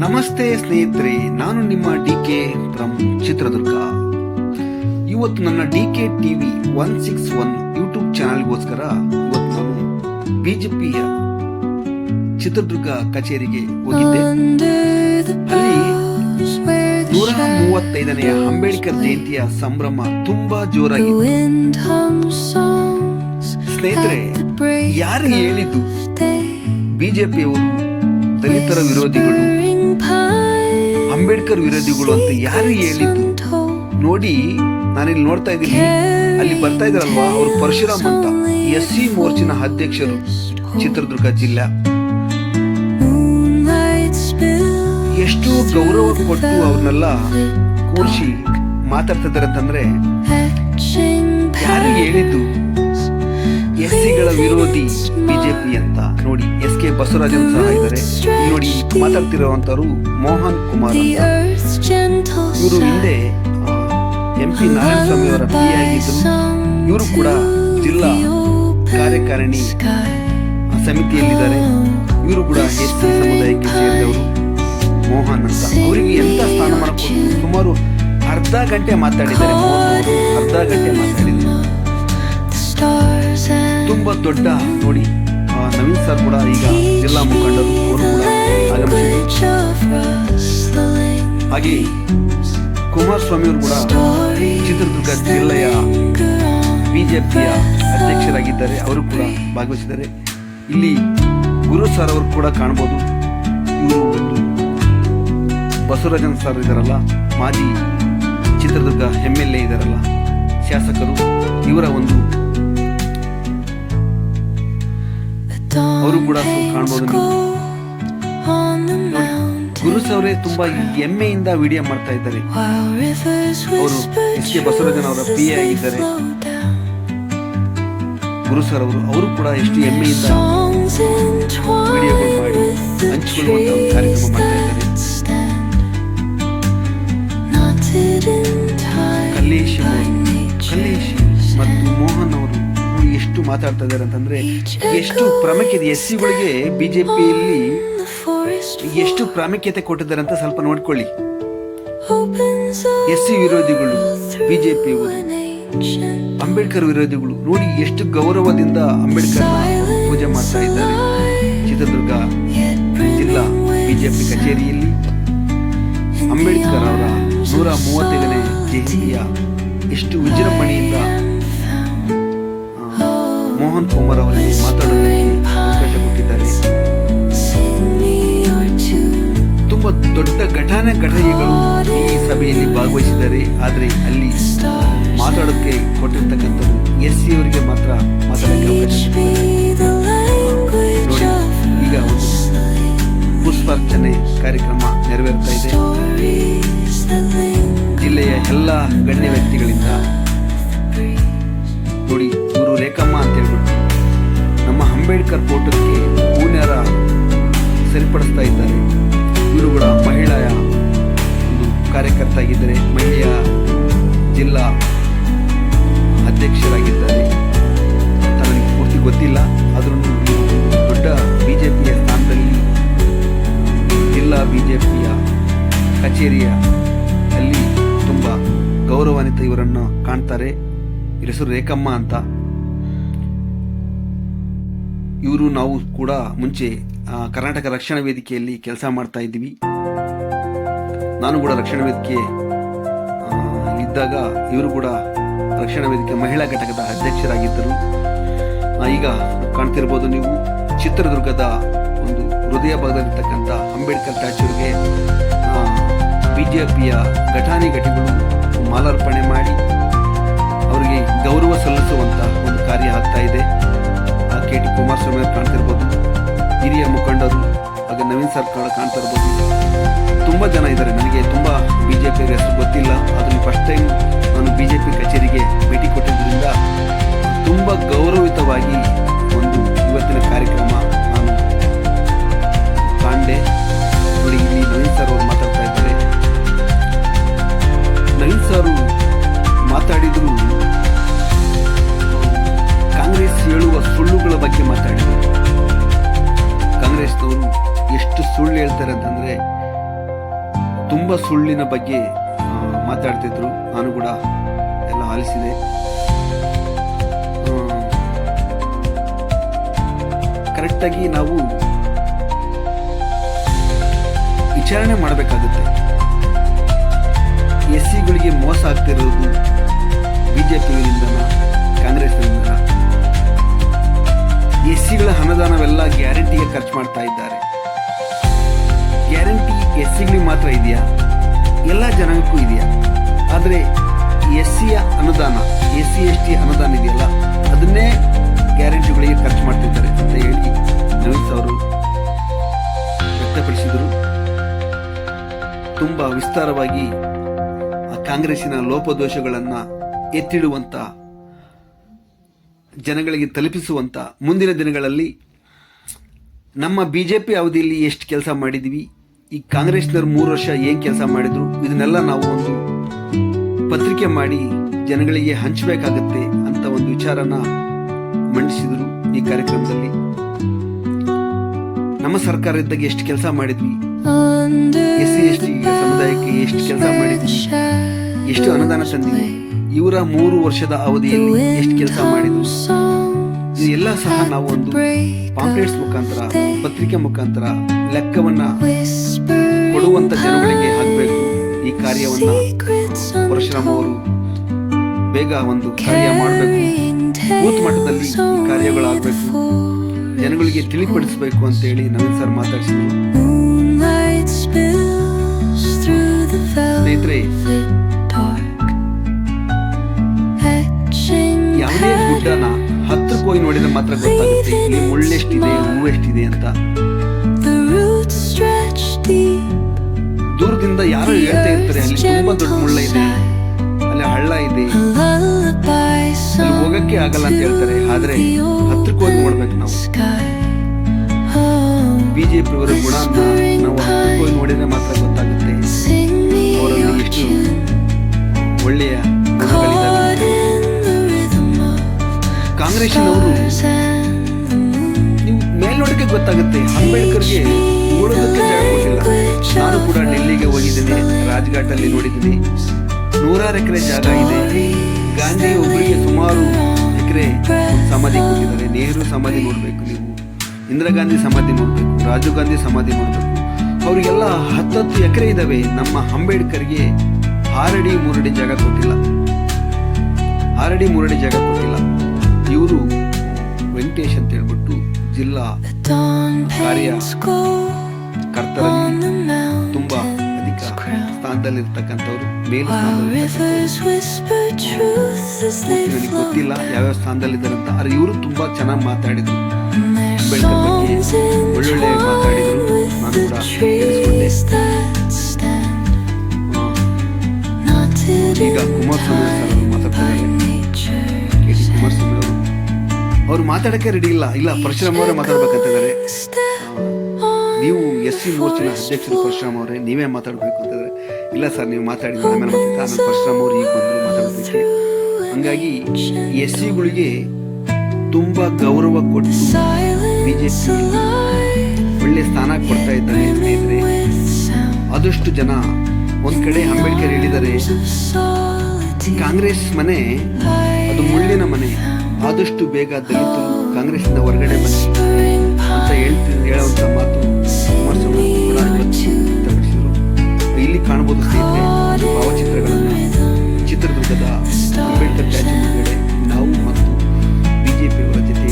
ನಮಸ್ತೆ ಸ್ನೇಹಿತರೆ, ನಾನು ನಿಮ್ಮ ಡಿಕೆ ಫ್ರಮ್ ಚಿತ್ರದುರ್ಗ. ಇವತ್ತು ನನ್ನ ಡಿಕೆ ಟಿವಿ 161 ಯೂಟ್ಯೂಬ್ ಚಾನಲ್ಗೋಸ್ಕರ ಇವತ್ತು ನಾನು ಬಿಜೆಪಿಯ ಚಿತ್ರದುರ್ಗ ಕಚೇರಿಗೆ ಹೋಗಿದ್ದೆ. ಅಲ್ಲಿ 135ನೇ ಅಂಬೇಡ್ಕರ್ ಜಯಂತಿಯ ಸಂಭ್ರಮ ತುಂಬಾ ಜೋರಾಗಿತ್ತು. ಸ್ನೇಹಿತರೆ, ಯಾರು ಹೇಳಿದ್ದು ಬಿಜೆಪಿಯವರು ದಲಿತರ ವಿರೋಧಿಗಳು, ಅಂಬೇಡ್ಕರ್ ವಿರೋಧಿಗಳು ಅಂತ ಯಾರು ಹೇಳಿದ್ದು? ನೋಡಿ, ನಾನಿಲ್ಲಿ ನೋಡ್ತಾ ಇದ್ದೀನಿ, ಅಲ್ಲಿ ಬರ್ತಾ ಇದ್ರಲ್ವಾ ಅವರು ಪರಶುರಾಮ್ ಅಂತ SC ಮೋರ್ಚಿನ ಅಧ್ಯಕ್ಷರು ಚಿತ್ರದುರ್ಗ ಜಿಲ್ಲಾ. ಎಷ್ಟು ಗೌರವ ಕೊಟ್ಟು ಅವ್ರನ್ನೆಲ್ಲ ಕೂರಿಸಿ ಮಾತಾಡ್ತಾ ಇದ್ದಾರೆ ಅಂತಂದ್ರೆ, ಯಾರು ಹೇಳಿದ್ದು SCಗಳ ವಿರೋಧಿ ಬಿಜೆಪಿ ಅಂತ? ನೋಡಿ, SK ಬಸವರಾಜನ್ ಸಹ ಇದ್ದಾರೆ. ನೋಡಿ, ಮಾತಾಡ್ತಿರುವಂತವರು ಮೋಹನ್ ಕುಮಾರ್ ಅಂತ. ಇವರು ಹಿಂದೆ MP ನಾರಾಯಣಸ್ವಾಮಿ ಅವರ PA ಆಗಿದ್ದರು. ಇವರು ಕೂಡ ಜಿಲ್ಲಾ ಕಾರ್ಯಕಾರಿಣಿ ಸಮಿತಿಯಲ್ಲಿದ್ದಾರೆ. ಇವರು ಕೂಡ SC ಸಮುದಾಯಕ್ಕೆ ಸೇರಿದವರು ಮೋಹನ್ ಅಂತ. ಅವರಿಗೆ ಎಂತ ಸ್ಥಾನಮಾನ ಕೊಟ್ಟು ಸುಮಾರು ಅರ್ಧ ಗಂಟೆ ಮಾತಾಡಿದ್ದಾರೆ. ಅರ್ಧ ಗಂಟೆ ಮಾತಾಡಿದ್ದಾರೆ. ತುಂಬಾ ದೊಡ್ಡ ನೋಡಿ, ನವೀನ್ ಸರ್ ಕೂಡ ಈಗ ಜಿಲ್ಲಾ ಮುಖಂಡರು, ಅವರು ಕೂಡ ಆಗಮಿಸಿದರು. ಹಾಗೆ ಕುಮಾರಸ್ವಾಮಿ ಅವರು ಕೂಡ ಚಿತ್ರದುರ್ಗ ಜಿಲ್ಲೆಯ ಬಿಜೆಪಿಯ ಅಧ್ಯಕ್ಷರಾಗಿದ್ದಾರೆ. ಅವರು ಕೂಡ ಭಾಗವಹಿಸಿದ್ದಾರೆ. ಇಲ್ಲಿ ಗುರು ಸರ್ ಅವರು ಕೂಡ ಕಾಣಬಹುದು. ಇವರು ಒಂದು ಬಸವರಾಜನ್ ಸರ್ ಇದಾರಲ್ಲ, ಮಾಜಿ ಚಿತ್ರದುರ್ಗ MLA ಇದಾರಲ್ಲ, ಶಾಸಕರು, ಇವರ ಒಂದು ಅವರು ಕೂಡ ಕಾಣಬಹುದು. ಗುರು ಸವರೇ ತುಂಬಾ ಹೆಮ್ಮೆಯಿಂದ ವಿಡಿಯೋ ಮಾಡ್ತಾ ಇದ್ದಾರೆ. ಅವರು SK ಬಸವರಾಜನ್ ಅವರ PA ಆಗಿದ್ದಾರೆ. ಗುರು ಸರ್ ಅವರು ಕೂಡ ಎಷ್ಟು ಹೆಮ್ಮೆಯಿಂದ ವಿಡಿಯೋಗಳು ಮಾಡಿ ಹಂಚಿಕೊಳ್ಳುವಂತ ಒಂದು ಕಾರ್ಯಕ್ರಮ ಮಾಡ್ತಾ ಇದ್ದಾರೆ. ಕಲ್ಲೇಶಿ ಮತ್ತು ಮೋಹನ್ ಅವರು ಎಷ್ಟು ಮಾತಾಡ್ತಾ ಇದ್ದಾರೆ ಅಂತಂದ್ರೆ, ಎಷ್ಟು ಪ್ರಾಮುಖ್ಯತೆ SCಗಳಿಗೆ ಬಿಜೆಪಿಯಲ್ಲಿ ಎಷ್ಟು ಪ್ರಾಮುಖ್ಯತೆ ಕೊಟ್ಟಿದ್ದಾರೆ ಅಂತ ಸ್ವಲ್ಪ ನೋಡ್ಕೊಳ್ಳಿ. SC ವಿರೋಧಿಗಳು ಬಿಜೆಪಿಯವರು, ಅಂಬೇಡ್ಕರ್ ವಿರೋಧಿಗಳು ನೋಡಿ ಎಷ್ಟು ಗೌರವದಿಂದ ಅಂಬೇಡ್ಕರ್ ಪೂಜೆ ಮಾಡ್ತಾ ಇದ್ದಾರೆ. ಚಿತ್ರದುರ್ಗ ಜಿಲ್ಲಾ ಬಿಜೆಪಿ ಕಚೇರಿಯಲ್ಲಿ ಅಂಬೇಡ್ಕರ್ ಅವರ 135ನೇ ಜಯಂತಿಯ ಎಷ್ಟು ವಿಜೃಂಭಣೆಯಿಂದ ಮೋಹನ್ ಕುಮಾರ್ ಅವರಿಗೆ ಮಾತಾಡೋದಕ್ಕೆ ಅವಕಾಶ ಕೊಟ್ಟಿದ್ದಾರೆ. ತುಂಬಾ ದೊಡ್ಡ ಘಟನೆಗಳು ಈ ಸಭೆಯಲ್ಲಿ ಭಾಗವಹಿಸಿದ್ದಾರೆ. ಆದರೆ ಅಲ್ಲಿ ಮಾತಾಡೋಕ್ಕೆ ಕೊಟ್ಟಿರ್ತಕ್ಕಂಥದ್ದು SC ಅವರಿಗೆ ಮಾತ್ರ ಮಾತಾಡೋಕ್ಕೆ ಅವಕಾಶ ನೋಡಿ. ಈಗ ಒಂದು ಪುಷ್ಪಾರ್ಚನೆ ಕಾರ್ಯಕ್ರಮ ನೆರವೇರ್ತಾ ಇದೆ. ಜಿಲ್ಲೆಯ ಎಲ್ಲ ಗಣ್ಯ ವ್ಯಕ್ತಿಗಳಿಂದ ನೋಡಿ, ಇವರು ರೇಖಮ್ಮ ಅಂತ ಹೇಳ್ಬಿಟ್ಟು ನಮ್ಮ ಅಂಬೇಡ್ಕರ್ ಫೋಟೋಕ್ಕೆ ಹೂನ್ಯಾರ ಸರಿಪಡಿಸ್ತಾ ಇದ್ದಾರೆ. ಇವರು ಕೂಡ ಮಹಿಳೆಯ ಒಂದು ಕಾರ್ಯಕರ್ತ ಆಗಿದ್ದಾರೆ, ಮಹಿಳೆಯ ಜಿಲ್ಲಾ ಅಧ್ಯಕ್ಷರಾಗಿದ್ದಾರೆ. ನನಗೆ ಪೂರ್ತಿ ಗೊತ್ತಿಲ್ಲ, ಆದ್ರೂ ದೊಡ್ಡ ಬಿಜೆಪಿಯ ಸ್ಥಾನದಲ್ಲಿ ಜಿಲ್ಲಾ ಬಿಜೆಪಿಯ ಕಚೇರಿಯ ಅಲ್ಲಿ ತುಂಬ ಗೌರವಾನ್ವಿತ ಇವರನ್ನು ಕಾಣ್ತಾರೆ. ಇವ್ರ ಹೆಸರು ರೇಖಮ್ಮ ಅಂತ. ಇವರು ನಾವು ಕೂಡ ಮುಂಚೆ ಕರ್ನಾಟಕ ರಕ್ಷಣಾ ವೇದಿಕೆಯಲ್ಲಿ ಕೆಲಸ ಮಾಡ್ತಾ ಇದ್ದೀವಿ. ನಾನು ಕೂಡ ರಕ್ಷಣಾ ವೇದಿಕೆ ಇದ್ದಾಗ ಇವರು ಕೂಡ ರಕ್ಷಣಾ ವೇದಿಕೆ ಮಹಿಳಾ ಘಟಕದ ಅಧ್ಯಕ್ಷರಾಗಿದ್ದರು. ಈಗ ಕಾಣ್ತಿರ್ಬೋದು ನೀವು, ಚಿತ್ರದುರ್ಗದ ಒಂದು ಹೃದಯ ಭಾಗದಲ್ಲಿರ್ತಕ್ಕಂಥ ಅಂಬೇಡ್ಕರ್ ಸ್ಟ್ಯಾಚ್ಯೂಗೆ ಬಿಜೆಪಿಯ ಘಟಾನುಘಟಿಗಳು ಮಾಲಾರ್ಪಣೆ ಮಾಡಿ ಅವರಿಗೆ ಗೌರವ ಸಲ್ಲಿಸುವಂತ ಒಂದು ಕಾರ್ಯ ಆಗ್ತಾ ಇದೆ. KT ಕುಮಾರಸ್ವಾಮಿ ಅವರು ಕಾಣ್ತಿರ್ಬೋದು, ಹಿರಿಯ ಮುಖಂಡರು, ಹಾಗೆ ನವೀನ್ ಸರ್ ಕಾಣ್ತಾ ಇರ್ಬೋದು. ತುಂಬಾ ಜನ ಇದ್ದಾರೆ. ನನಗೆ ತುಂಬಾ ಬಿಜೆಪಿ ಹೆಸರು ಗೊತ್ತಿಲ್ಲ, ಅದನ್ನು ಫಸ್ಟ್ ಟೈಮ್ ನಾನು ಬಿಜೆಪಿ ಕಚೇರಿಗೆ ಭೇಟಿ ಕೊಟ್ಟಿದ್ದರಿಂದ ತುಂಬಾ ಗೌರವಿತವಾಗಿ ಒಂದು ಇವತ್ತಿನ ಕಾರ್ಯಕ್ರಮ ನಾನು ಕಾಂಡೆ. ನೋಡಿ, ಇಲ್ಲಿ ನವೀನ್ ಸರ್ ಅವರು ಮಾತಾಡ್ತಾ ಇದ್ದಾರೆ. ನವೀನ್ ಸರ್ ಮಾತಾಡಿದ್ರು ಕಾಂಗ್ರೆಸ್ ಹೇಳುವ ಸುಳ್ಳುಗಳ ಬಗ್ಗೆ ಮಾತಾಡಿದರು. ಕಾಂಗ್ರೆಸ್ನವರು ಎಷ್ಟು ಸುಳ್ಳು ಹೇಳ್ತಾರೆ ಅಂತಂದ್ರೆ, ತುಂಬ ಸುಳ್ಳಿನ ಬಗ್ಗೆ ಮಾತಾಡ್ತಿದ್ರು. ನಾನು ಕೂಡ ಎಲ್ಲ ಆಲಿಸಿದೆ. ಕರೆಕ್ಟಾಗಿ ನಾವು ವಿಚಾರಣೆ ಮಾಡಬೇಕಾಗುತ್ತೆ. SCಗಳಿಗೆ ಮೋಸ ಆಗ್ತಿರೋದು ಬಿಜೆಪಿಯಿಂದನ, ಕಾಂಗ್ರೆಸ್ನಿಂದನ? SCಗಳ ಅನುದಾನವೆಲ್ಲ ಗ್ಯಾರಂಟಿಗೆ ಖರ್ಚು ಮಾಡ್ತಾ ಇದ್ದಾರೆ. ಗ್ಯಾರಂಟಿ SCಗಳಿಗೆ ಮಾತ್ರ ಇದೆಯಾ? ಎಲ್ಲ ಜನಾಂಗಕ್ಕೂ ಇದೆಯಾ? ಆದರೆ SCಯ ಅನುದಾನ, SC ST ಅನುದಾನ ಇದೆಯಲ್ಲ, ಅದನ್ನೇ ಗ್ಯಾರಂಟಿಗಳಿಗೆ ಖರ್ಚು ಮಾಡ್ತಿದ್ದಾರೆ ಅಂತ ಹೇಳಿ ನವೀನ್ ಅವರು ವ್ಯಕ್ತಪಡಿಸಿದರು. ತುಂಬ ವಿಸ್ತಾರವಾಗಿ ಕಾಂಗ್ರೆಸ್ಸಿನ ಲೋಪದೋಷಗಳನ್ನು ಎತ್ತಿಡುವಂಥ, ಜನಗಳಿಗೆ ತಲುಪಿಸುವಂಥ, ಮುಂದಿನ ದಿನಗಳಲ್ಲಿ ನಮ್ಮ BJP ಅವಧಿಯಲ್ಲಿ ಎಷ್ಟು ಕೆಲಸ ಮಾಡಿದ್ವಿ, ಈ ಕಾಂಗ್ರೆಸ್ನವ್ರು 3 ವರ್ಷ ಏನು ಕೆಲಸ ಮಾಡಿದ್ರು, ಇದನ್ನೆಲ್ಲ ನಾವು ಒಂದು ಪತ್ರಿಕೆ ಮಾಡಿ ಜನಗಳಿಗೆ ಹಂಚಬೇಕಾಗತ್ತೆ ಅಂತ ಒಂದು ವಿಚಾರನ ಮಂಡಿಸಿದರು ಈ ಕಾರ್ಯಕ್ರಮದಲ್ಲಿ. ನಮ್ಮ ಸರ್ಕಾರ ಇದ್ದಾಗ ಎಷ್ಟು ಕೆಲಸ ಮಾಡಿದ್ವಿ, SC ST ಸಮುದಾಯಕ್ಕೆ ಎಷ್ಟು ಕೆಲಸ ಮಾಡಿದ್ವಿ, ಎಷ್ಟು ಅನುದಾನ ತಂದಿದ್ವಿ, ಇವರ 3 ವರ್ಷದ ಅವಧಿಯಲ್ಲಿ ಎಷ್ಟು ಕೆಲಸ ಮಾಡಿದ್ವಿ, ಇದೆಲ್ಲ ಸಹ ನಾವು ಒಂದು ಪಾಂಪ್ಲೆಟ್ಸ್ ಮುಖಾಂತರ, ಪತ್ರಿಕೆ ಮುಖಾಂತರ ಲೆಕ್ಕವನ್ನ ಕೊಡುವಂತ ಜನಗಳಿಗೆ ಆಗಬೇಕು. ಈ ಕಾರ್ಯವನ್ನ ಪರಶುರಾಮ್ ಅವರು ಬೇಗ ಒಂದು ಕಾರ್ಯ ಮಾಡಬೇಕು. ಬೂತ್ ಮಟ್ಟದಲ್ಲಿ ಈ ಕಾರ್ಯಗಳಾಗಬೇಕು, ಜನಗಳಿಗೆ ತಿಳಿಪಡಿಸಬೇಕು ಅಂತ ಹೇಳಿ ನವೀನ್ ಸರ್ ಮಾತಾಡಿಸಿದ್ರು. ಸ್ನೇಹಿತರೆ, ಯಾವುದೇ ಗುಡ್ಡನ ಹತ್ರಕ್ಕೆ ಹೋಗಿ ನೋಡಿದ್ರೆ ಮಾತ್ರ ಗೊತ್ತಾಗುತ್ತೆ ಇಲ್ಲಿ ಮುಳ್ಳೆಷ್ಟಿದೆ, ಹೂವು ಎಷ್ಟಿದೆ ಅಂತ. ದೂರದಿಂದ ಯಾರು ಹೇಳ್ತಾ ಇರ್ತಾರೆ ಅಲ್ಲಿ ತುಂಬಾ ದೊಡ್ಡ ಮುಳ್ಳ ಇದೆ, ಅಲ್ಲಿ ಹಳ್ಳ ಇದೆ, ಅಲ್ಲಿ ಹೋಗಕ್ಕೆ ಆಗಲ್ಲ ಅಂತ ಹೇಳ್ತಾರೆ. ಆದ್ರೆ ಹತ್ರಕ್ಕೆ ಹೋಗಿ ನೋಡ್ಬೇಕು ನಾವು. BJP ಅವರ ಗುಣನ ನಾವು ಹತ್ರಕ್ಕೆ ಹೋಗಿ ನೋಡಿದ್ರೆ ಮಾತ್ರ ಗೊತ್ತಾಗುತ್ತೆ ಅವರಲ್ಲಿ ಎಷ್ಟು ಒಳ್ಳೆಯ ಗುಣಗಳಿದ್ದಾವೆ. ಕಾಂಗ್ರೆಸ್ಸಿನವರು ನೀವು ಮೇಲ್ನೋಟಕ್ಕೆ ಗೊತ್ತಾಗುತ್ತೆ, ಅಂಬೇಡ್ಕರ್ಗೆ ಉಳೋದಕ್ಕೆ ಜಾಗ ಕೊಟ್ಟಿಲ್ಲ. ನಾನು ಕೂಡ ಡೆಲ್ಲಿಗೆ ಹೋಗಿದ್ದೀನಿ, ರಾಜ್ಘಾಟಲ್ಲಿ ನೋಡಿದ್ದೀನಿ. 100 ಎಕರೆ ಜಾಗ ಇದೆ. ಗಾಂಧಿ ಒಬ್ಬರಿಗೆ ಸುಮಾರು ಎಕರೆ ಸಮಾಧಿ ಕೊಟ್ಟಿದ್ದಾರೆ. ನೆಹರು ಸಮಾಧಿ ನೋಡ್ಬೇಕು ನೀವು, ಇಂದಿರಾ ಗಾಂಧಿ ಸಮಾಧಿ ನೋಡ್ಬೇಕು, ರಾಜೀವ್ ಗಾಂಧಿ ಸಮಾಧಿ ನೋಡ್ಬೇಕು. ಅವರಿಗೆಲ್ಲ 10 ಎಕರೆ ಇದಾವೆ. ನಮ್ಮ ಅಂಬೇಡ್ಕರ್ಗೆ 6 ಅಡಿ 3 ಅಡಿ ಜಾಗ ಕೊಟ್ಟಿಲ್ಲ, 6 ಅಡಿ 3 ಅಡಿ ಜಾಗ ಕೊಟ್ಟಿಲ್ಲ. ಇವರು ವೆಂಕಟೇಶ್ ಅಂತ ಹೇಳ್ಬಿಟ್ಟು ಜಿಲ್ಲಾ ಕಾರ್ಯಕರ್ತರಲ್ಲಿ ತುಂಬಾ ಅಧಿಕ ಸ್ಥಾನದಲ್ಲಿರ್ತಕ್ಕಂಥವ್ರು, ಮೇಲು ನನಗೆ ಗೊತ್ತಿಲ್ಲ ಯಾವ್ಯಾವ ಸ್ಥಾನದಲ್ಲಿದ್ದಾರೆ ಅಂತ. ಆದ್ರೆ ಇವರು ತುಂಬಾ ಚೆನ್ನಾಗಿ ಮಾತಾಡಿದ್ರು, ಅಂಬೇಡ್ಕರ್ ಬಗ್ಗೆ ಒಳ್ಳೊಳ್ಳೆ ಮಾತಾಡಿದ್ರು. ನಾನು ಕೂಡ ಕೇಳಿಸ್ಕೊಂಡೆ. ಈಗ ಕುಮಾರಸ್ವಾಮಿ ಸರ್ ಮಾತಾಡ್ತಾರೆ. ಕುಮಾರಸ್ವಾಮಿ ಅವರು ಮಾತಾಡಕ್ಕೆ ರೆಡಿ ಇಲ್ಲ ಪರಶುರಾಮ್ ಅವರೇ ಮಾತಾಡ್ಬೇಕಂತಿದ್ದಾರೆ. ನೀವು SC ಮೋರ್ಚಾನ ಅಧ್ಯಕ್ಷರು ಪರಶುರಾಮ್ ಅವರೇ, ನೀವೇ ಮಾತಾಡ್ಬೇಕು ಅಂತಂದ್ರೆ, ಇಲ್ಲ ಸರ್ ನೀವು ಮಾತಾಡಿ ಆಮೇಲೆ ಮಾತಾಡ್ತಾ ಪರಶುರಾಮ್ ಅವರು ಈಗ ಬಂದರು ಮಾತಾಡೋದಕ್ಕೆ. ಹಂಗಾಗಿ SCಗಳಿಗೆ ತುಂಬಾ ಗೌರವ ಕೊಟ್ಟು BJP ಒಳ್ಳೆ ಸ್ಥಾನ ಕೊಡ್ತಾ ಇದ್ದಾರೆ. ಸ್ನೇಹಿತರೆ, ಆದಷ್ಟು ಜನ ಒಂದ್ ಕಡೆ ಅಂಬೇಡ್ಕರ್ ಹೇಳಿದ್ದಾರೆ, ಕಾಂಗ್ರೆಸ್ ಮನೆ ಅದು ಮುಳ್ಳಿನ ಮನೆ, ಆದಷ್ಟು ಬೇಗ ದಲಿತರು ಕಾಂಗ್ರೆಸ್ನ ಹೊರಗಡೆ ಬನ್ನಿ ಅಂತ ಹೇಳುವಂತ ಮಾತು ಕುಮಾರಸ್ವಾಮಿ ಕೂಡ ವ್ಯಕ್ತಪಡಿಸಿದರು. ಇಲ್ಲಿ ಕಾಣಬಹುದು ಸ್ನೇಹಿತರೆ ಭಾವಚಿತ್ರಗಳನ್ನು. ಚಿತ್ರದುರ್ಗದ ಅಂಬೇಡ್ಕರ್ ಸ್ಟ್ಯಾಚ್ಯು ಮುಂದೆ ನಾವು ಮತ್ತು BJP ಅವರ ಜೊತೆ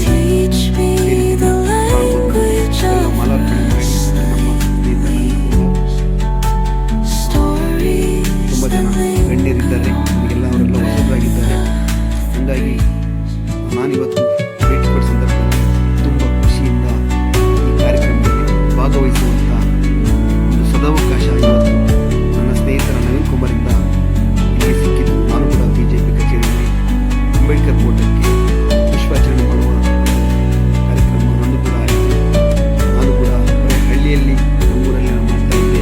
ಮಾಲಾರ್ಪಣೆ ಮಾಡಿ ನಮ್ಮ ತುಂಬ ಜನ ಗಣ್ಯರಿದ್ದಾರೆ, ನಮಗೆಲ್ಲ ಅವರೆಲ್ಲ ಹೊಸಬರಾಗಿದ್ದಾರೆ. ಹಾಗಾಗಿ ನಾನಿವತ್ತು ಭೇಟಿ ಕೊಟ್ಟ ಸಂದರ್ಭದಲ್ಲಿ ತುಂಬ ಖುಷಿಯಿಂದ ಈ ಕಾರ್ಯಕ್ರಮದಲ್ಲಿ ಭಾಗವಹಿಸುವಂಥ ಒಂದು ಸದಾವಕಾಶ ಇವತ್ತು ನನ್ನ ಸ್ನೇಹಿತರ ನವೀನ್ ಕುಮಾರಿಂದ ಇಲ್ಲಿ ಸಿಕ್ಕಿದ್ದು. ನಾನು ಕೂಡ BJP ಕಚೇರಿಯಲ್ಲಿ ಅಂಬೇಡ್ಕರ್ ಫೋಟೋಕ್ಕೆ ಪುಷ್ಪಾಚರಣೆ ಮಾಡುವ ಕಾರ್ಯಕ್ರಮ ನಂದು ಕೂಡ ಆಯಿತು. ನಾನು ಕೂಡ ಹಳ್ಳಿಯಲ್ಲಿ ನಮ್ಮೂರಲ್ಲಿ ಮಾಡ್ತಾ ಇದ್ದೆ.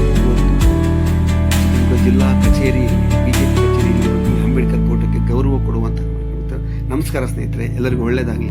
ಇವತ್ತು ಜಿಲ್ಲಾ ಕಚೇರಿ BJP ಕಚೇರಿಯಲ್ಲಿ ಅಂಬೇಡ್ಕರ್ ಫೋಟೋಕ್ಕೆ ಗೌರವ ಕೊಡುವಂಥ. ನಮಸ್ಕಾರ ಸ್ನೇಹಿತರೆ, ಎಲ್ಲರಿಗೂ ಒಳ್ಳೆಯದಾಗಲಿ.